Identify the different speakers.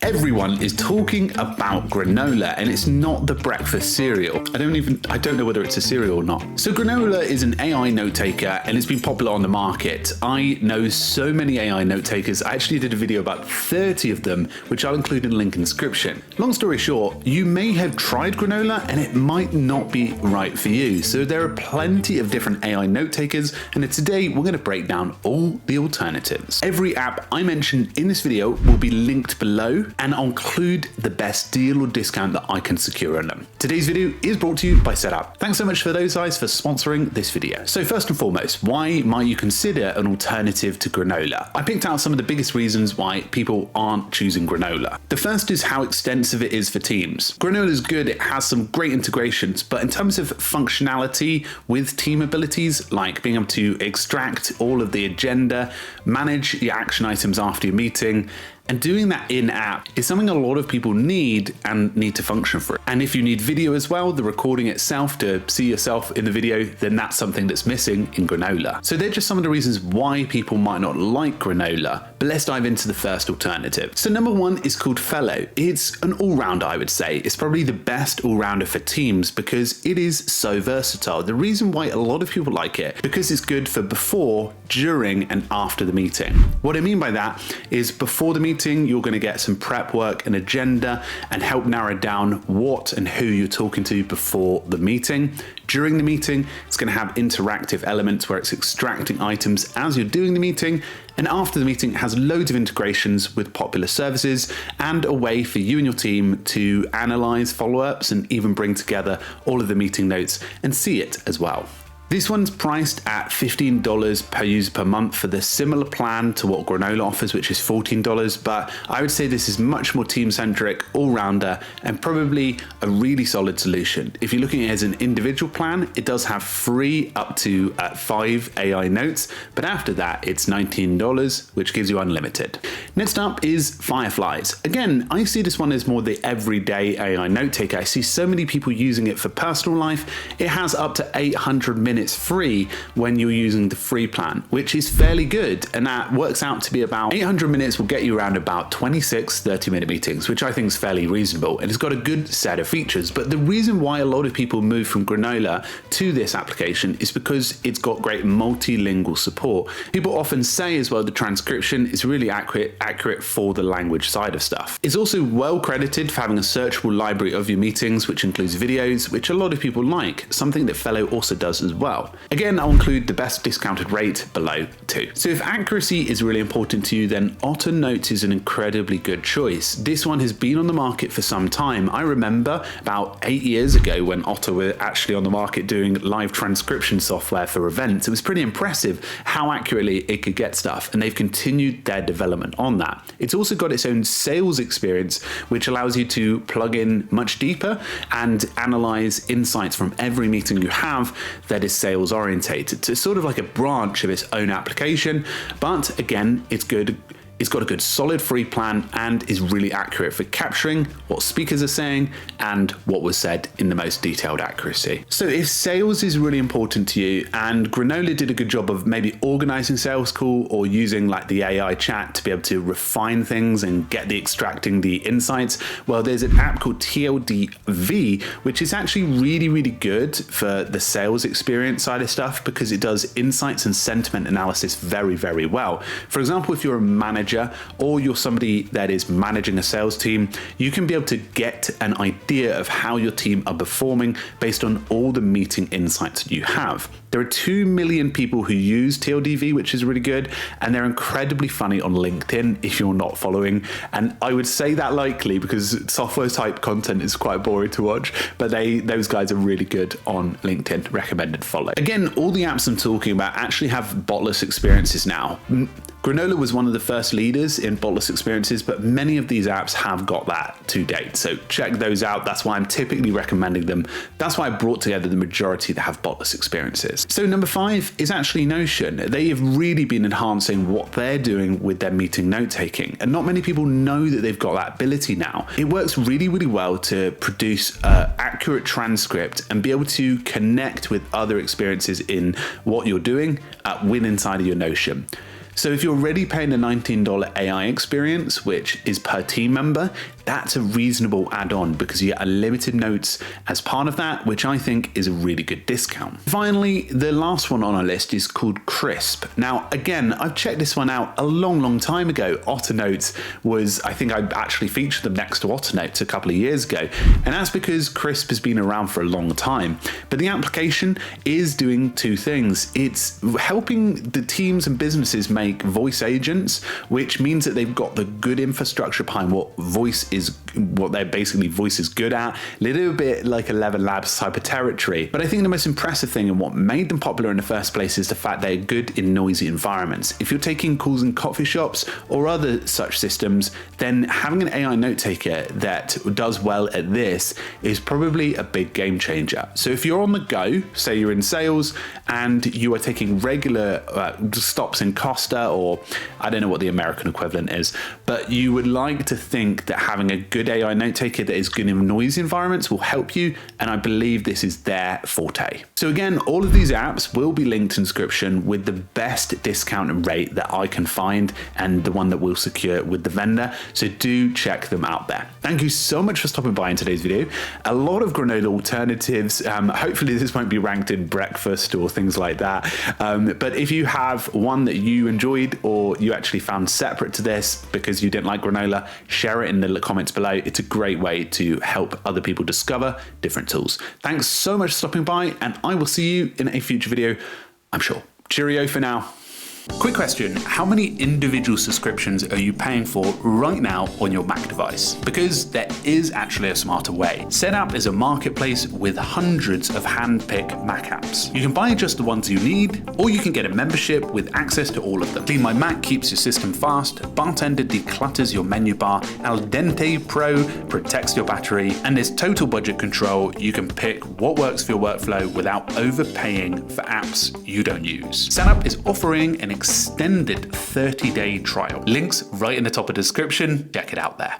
Speaker 1: Everyone is talking about granola, and it's not the breakfast cereal. I don't know whether it's a cereal or not. So granola is an AI note taker, and it's been popular on the market. I know so many AI note takers. I actually did a video about 30 of them, which I'll include in the link in the description. Long story short, you may have tried granola and it might not be right for you. So there are plenty of different AI note takers, and today we're going to break down all the alternatives. Every app I mentioned in this video will be linked below, and I'll include the best deal or discount that I can secure on them. Today's video is brought to you by Setapp. Thanks so much for those guys for sponsoring this video. So first and foremost, why might you consider an alternative to granola? I picked out some of the biggest reasons why people aren't choosing granola. The first is how extensive it is for teams. Granola is good, it has some great integrations, but in terms of functionality with team abilities, like being able to extract all of the agenda, manage your action items after your meeting, and doing that in-app is something a lot of people need and need to function for it. And if you need video as well, the recording itself to see yourself in the video, then that's something that's missing in granola. So they're just some of the reasons why people might not like granola, but let's dive into the first alternative. So number one is called Fellow. It's an all-rounder, I would say. It's probably the best all-rounder for teams because it is so versatile. The reason why a lot of people like it, because it's good for before, during, and after the meeting. What I mean by that is before the meeting, you're going to get some prep work and agenda and help narrow down what and who you're talking to before the meeting. During the meeting, it's going to have interactive elements where it's extracting items as you're doing the meeting. And after the meeting, it has loads of integrations with popular services and a way for you and your team to analyze follow-ups and even bring together all of the meeting notes and see it as well. This one's priced at $15 per user per month for the similar plan to what Granola offers, which is $14, but I would say this is much more team-centric, all-rounder, and probably a really solid solution. If you're looking at it as an individual plan, it does have free up to 5 AI notes, but after that, it's $19, which gives you unlimited. Next up is Fireflies. Again, I see this one as more the everyday AI note taker. I see so many people using it for personal life. It has up to 800 minutes free when you're using the free plan, which is fairly good, and that works out to be about 800 minutes will get you around about 26 30-minute meetings, which I think is fairly reasonable, and it's got a good set of features. But the reason why a lot of people move from Granola to this application is because it's got great multilingual support. People often say as well the transcription is really accurate for the language side of stuff. It's also well credited for having a searchable library of your meetings, which includes videos, which a lot of people like, something that Fellow also does as well. Again, I'll include the best discounted rate below too. So if accuracy is really important to you, then Otter Notes is an incredibly good choice. This one has been on the market for some time. I remember about 8 years ago when Otter were actually on the market doing live transcription software for events. It was pretty impressive how accurately it could get stuff, and they've continued their development on that. It's also got its own sales experience, which allows you to plug in much deeper and analyze insights from every meeting you have that is sales orientated. It's sort of like a branch of its own application, but again, it's good. It's got a good solid free plan and is really accurate for capturing what speakers are saying and what was said in the most detailed accuracy. So if sales is really important to you, and Granola did a good job of maybe organizing sales call or using like the AI chat to be able to refine things and get extracting the insights, well, there's an app called TLDV, which is actually really, really good for the sales experience side of stuff because it does insights and sentiment analysis very, very well. For example, if you're a manager or you're somebody that is managing a sales team, you can be able to get an idea of how your team are performing based on all the meeting insights that you have. There are 2 million people who use TLDV, which is really good, and they're incredibly funny on LinkedIn if you're not following. And I would say that likely because software type content is quite boring to watch, but those guys are really good on LinkedIn. Recommended follow. Again, all the apps I'm talking about actually have botless experiences now. Granola was one of the first leaders in botless experiences, but many of these apps have got that to date. So check those out. That's why I'm typically recommending them. That's why I brought together the majority that have botless experiences. So number 5 is actually Notion. They have really been enhancing what they're doing with their meeting note taking. And not many people know that they've got that ability now. It works really, really well to produce an accurate transcript and be able to connect with other experiences in what you're doing with inside of your Notion. So if you're already paying a $19 AI experience, which is per team member, that's a reasonable add-on because you get unlimited notes as part of that, which I think is a really good discount. Finally, the last one on our list is called Krisp. Now, again, I've checked this one out a long time ago. Otter Notes was, I think I actually featured them next to Otter Notes a couple of years ago. And that's because Krisp has been around for a long time. But the application is doing two things. It's helping the teams and businesses make voice agents, which means that they've got the good infrastructure behind what their basically voice is good at, a little bit like 11 Labs type of territory. But I think the most impressive thing and what made them popular in the first place is the fact they're good in noisy environments. If you're taking calls in coffee shops or other such systems, then having an AI note taker that does well at this is probably a big game changer. So if you're on the go, say you're in sales and you are taking regular stops in Costa, or I don't know what the American equivalent is, but you would like to think that having a good AI note taker that is good in noisy environments will help you, and I believe this is their forte. So again, all of these apps will be linked in description with the best discount and rate that I can find and the one that we'll secure with the vendor, so do check them out there. Thank you so much for stopping by in today's video. A lot of Granola alternatives. Hopefully this won't be ranked in breakfast or things like that, but if you have one that you enjoyed or you actually found separate to this because you didn't like Granola, share it in the comments below. It's a great way to help other people discover different tools. Thanks so much for stopping by, and I will see you in a future video, I'm sure. Cheerio for now. Quick question, how many individual subscriptions are you paying for right now on your Mac device? Because there is actually a smarter way. Setapp is a marketplace with hundreds of hand-picked Mac apps. You can buy just the ones you need, or you can get a membership with access to all of them. Clean My Mac keeps your system fast, Bartender declutters your menu bar, Al Dente Pro protects your battery, and there's total budget control. You can pick what works for your workflow without overpaying for apps you don't use. Setapp is offering an extended 30-day trial. Links right in the top of the description. Check it out there.